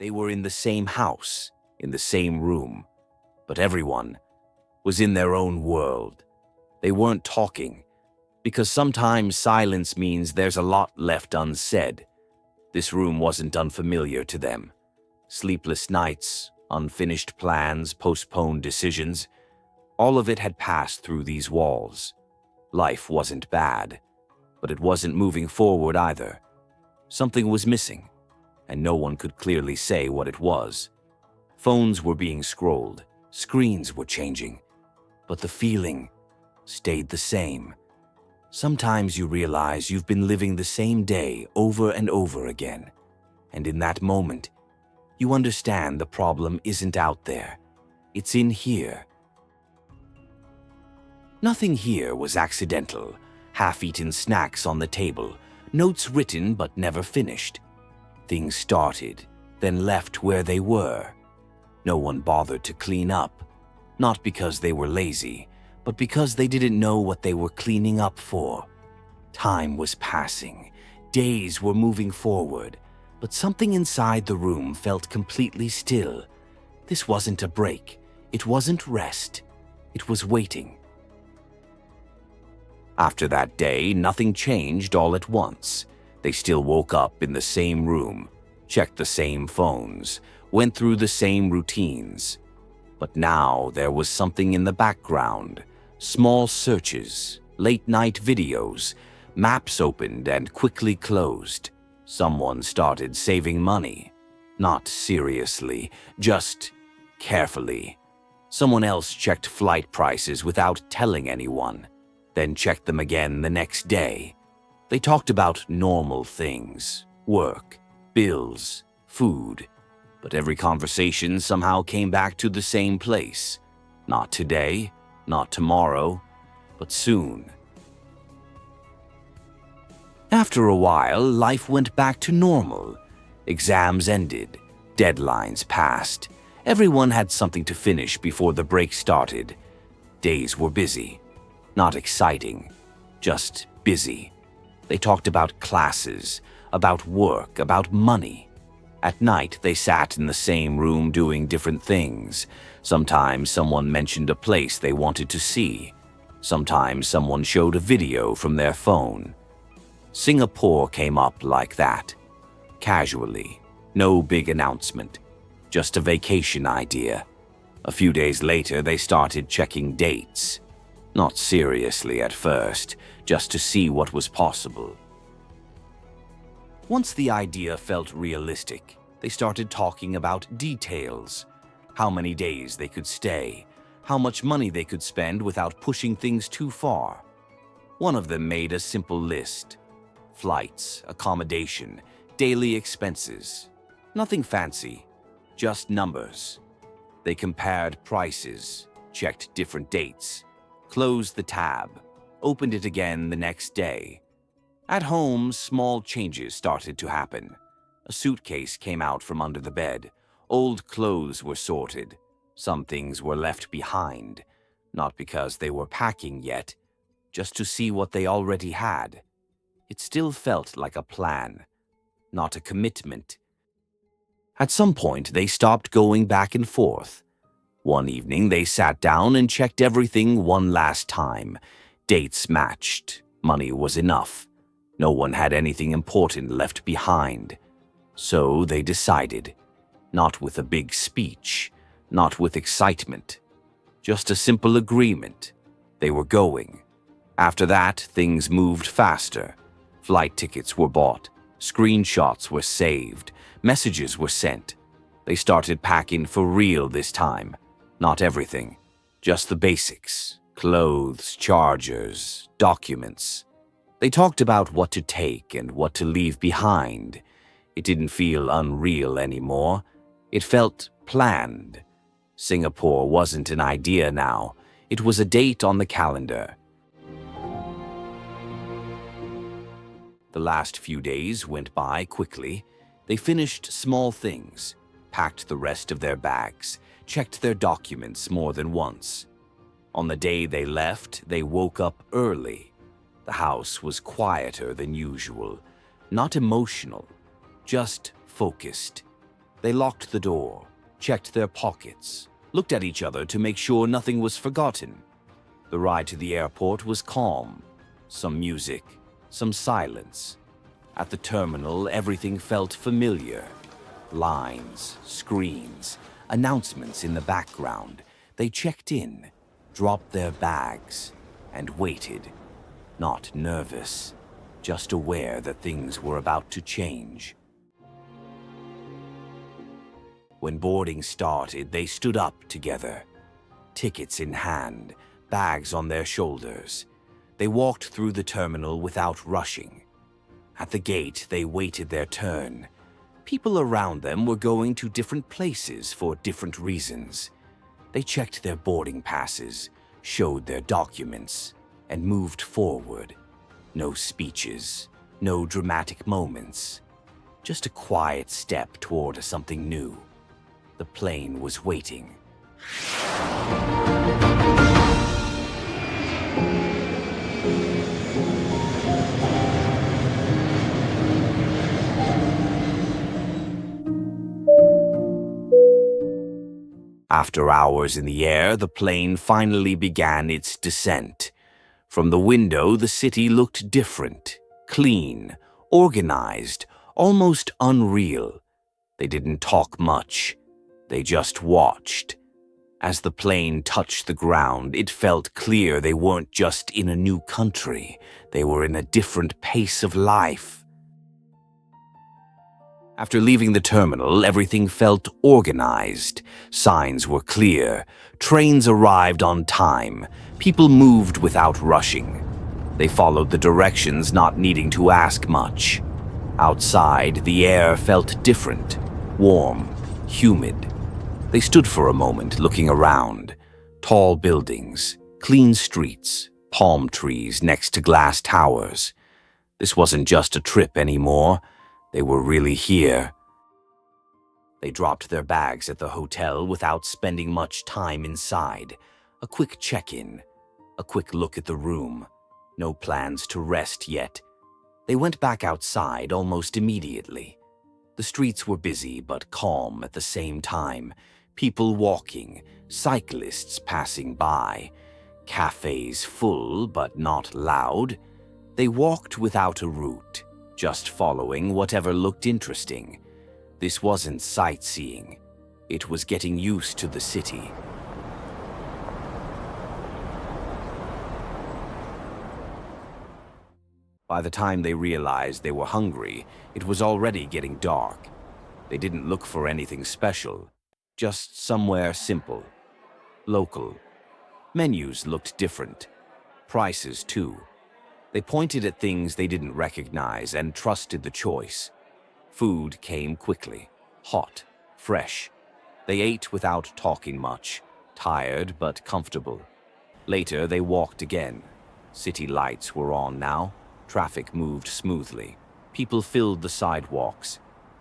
They were in the same house, in the same room, but everyone was in their own world. They weren't talking, because sometimes silence means there's a lot left unsaid. This room wasn't unfamiliar to them. Sleepless nights, unfinished plans, postponed decisions, all of it had passed through these walls. Life wasn't bad, but it wasn't moving forward either. Something was missing, and no one could clearly say what it was. Phones were being scrolled, screens were changing, but the feeling stayed the same. Sometimes you realize you've been living the same day over and over again, and in that moment, you understand the problem isn't out there. It's in here. Nothing here was accidental. Half-eaten snacks on the table, notes written but never finished. Things started, then left where they were. No one bothered to clean up, not because they were lazy, but because they didn't know what they were cleaning up for. Time was passing, days were moving forward, but something inside the room felt completely still. This wasn't a break, it wasn't rest, it was waiting. After that day, nothing changed all at once. They still woke up in the same room, checked the same phones, went through the same routines. But now there was something in the background. Small searches, late-night videos, maps opened and quickly closed. Someone started saving money. Not seriously, just carefully. Someone else checked flight prices without telling anyone, then checked them again the next day. They talked about normal things, work, bills, food, but every conversation somehow came back to the same place. Not today, not tomorrow, but soon. After a while, life went back to normal. Exams ended, deadlines passed. Everyone had something to finish before the break started. Days were busy. Not exciting, just busy. They talked about classes, about work, about money. At night, they sat in the same room doing different things. Sometimes someone mentioned a place they wanted to see. Sometimes someone showed a video from their phone. Singapore came up like that, casually, no big announcement, just a vacation idea. A few days later, they started checking dates. Not seriously at first, just to see what was possible. Once the idea felt realistic, they started talking about details. How many days they could stay, how much money they could spend without pushing things too far. One of them made a simple list. Flights, accommodation, daily expenses. Nothing fancy, just numbers. They compared prices, checked different dates, closed the tab, opened it again the next day. At home, small changes started to happen. A suitcase came out from under the bed. Old clothes were sorted. Some things were left behind, not because they were packing yet, just to see what they already had. It still felt like a plan, not a commitment. At some point, they stopped going back and forth. One evening, they sat down and checked everything one last time. Dates matched. Money was enough. No one had anything important left behind. So they decided. Not with a big speech, not with excitement. Just a simple agreement. They were going. After that, things moved faster. Flight tickets were bought. Screenshots were saved. Messages were sent. They started packing for real this time. Not everything, just the basics. Clothes, chargers, documents. They talked about what to take and what to leave behind. It didn't feel unreal anymore. It felt planned. Singapore wasn't an idea now. It was a date on the calendar. The last few days went by quickly. They finished small things, packed the rest of their bags, checked their documents more than once. On the day they left, they woke up early. The house was quieter than usual, not emotional, just focused. They locked the door, checked their pockets, looked at each other to make sure nothing was forgotten. The ride to the airport was calm. Some music, some silence. At the terminal, everything felt familiar. Lines, screens, announcements in the background. They checked in, dropped their bags, and waited. Not nervous, just aware that things were about to change. When boarding started, they stood up together, tickets in hand, bags on their shoulders. They walked through the terminal without rushing. At the gate, they waited their turn. People around them were going to different places for different reasons. They checked their boarding passes, showed their documents, and moved forward. No speeches, no dramatic moments. Just a quiet step toward something new. The plane was waiting. After hours in the air, the plane finally began its descent. From the window, the city looked different, clean, organized, almost unreal. They didn't talk much. They just watched. As the plane touched the ground, it felt clear they weren't just in a new country. They were in a different pace of life. After leaving the terminal, everything felt organized. Signs were clear. Trains arrived on time. People moved without rushing. They followed the directions, not needing to ask much. Outside, the air felt different, warm, humid. They stood for a moment, looking around. Tall buildings, clean streets, palm trees next to glass towers. This wasn't just a trip anymore. They were really here. They dropped their bags at the hotel without spending much time inside. A quick check-in, a quick look at the room. No plans to rest yet. They went back outside almost immediately. The streets were busy but calm at the same time. People walking, cyclists passing by, cafes full but not loud. They walked without a route, just following whatever looked interesting. This wasn't sightseeing. It was getting used to the city. By the time they realized they were hungry, it was already getting dark. They didn't look for anything special, just somewhere simple, local. Menus looked different, prices too. They pointed at things they didn't recognize and trusted the choice. Food came quickly, hot, fresh. They ate without talking much, tired but comfortable. Later, they walked again. City lights were on now. Traffic moved smoothly. People filled the sidewalks.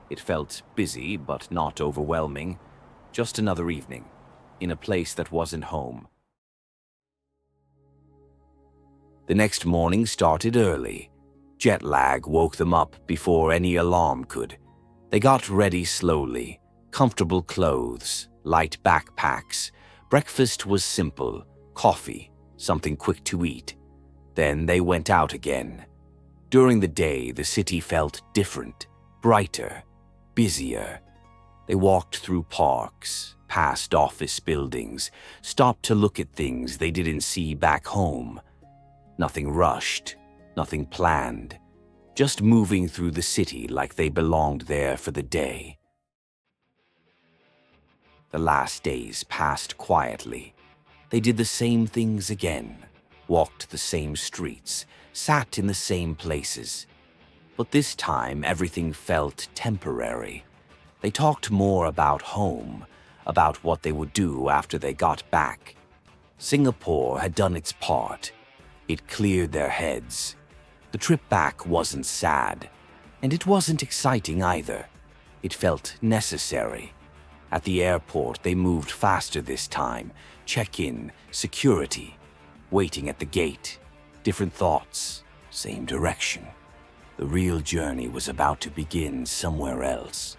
It felt busy but not overwhelming. Just another evening, in a place that wasn't home. The next morning started early. Jet lag woke them up before any alarm could. They got ready slowly. Comfortable clothes, light backpacks. Breakfast was simple. Coffee, something quick to eat. Then they went out again. During the day, the city felt different, brighter, busier. They walked through parks, past office buildings, stopped to look at things they didn't see back home. Nothing rushed, nothing planned, just moving through the city like they belonged there for the day. The last days passed quietly. They did the same things again, walked the same streets, sat in the same places. But this time, everything felt temporary. They talked more about home, about what they would do after they got back. Singapore had done its part. It cleared their heads. The trip back wasn't sad, and it wasn't exciting either. It felt necessary. At the airport, they moved faster this time. Check-in, security, waiting at the gate. Different thoughts, same direction. The real journey was about to begin somewhere else.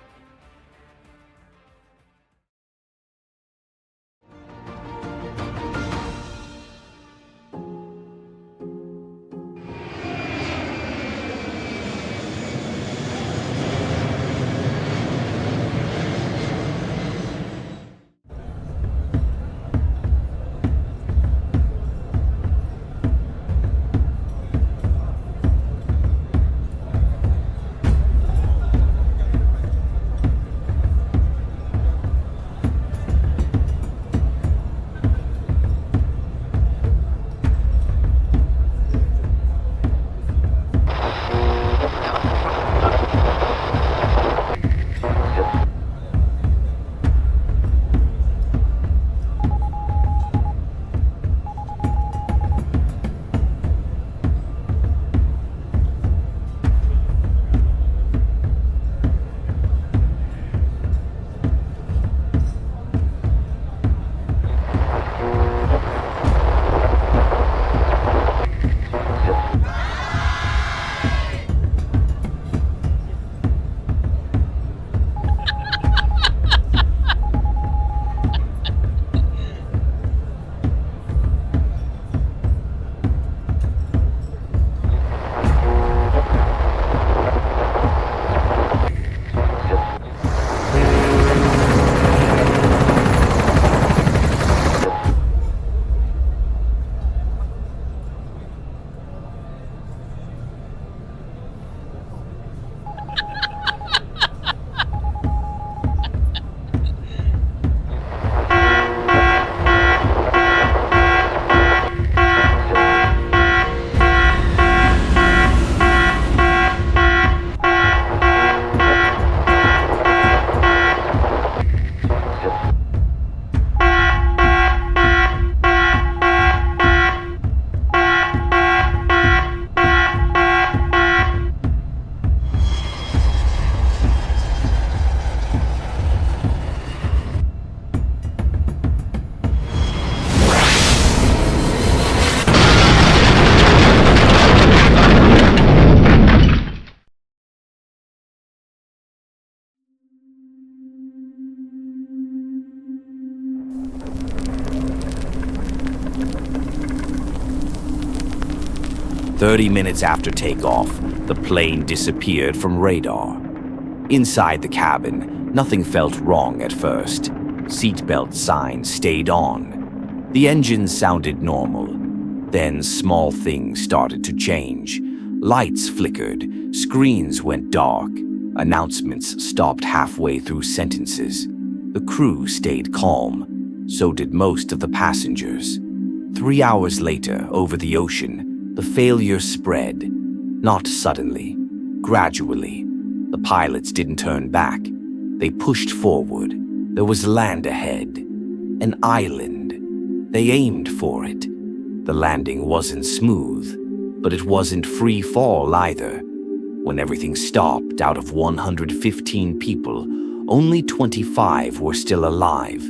30 minutes after takeoff, the plane disappeared from radar. Inside the cabin, nothing felt wrong at first. Seatbelt signs stayed on. The engines sounded normal. Then small things started to change. Lights flickered, screens went dark, announcements stopped halfway through sentences. The crew stayed calm. So did most of the passengers. 3 hours later, over the ocean, the failure spread. Not suddenly, gradually. The pilots didn't turn back. They pushed forward. There was land ahead. An island. They aimed for it. The landing wasn't smooth, but it wasn't free fall either. When everything stopped, out of 115 people, only 25 were still alive.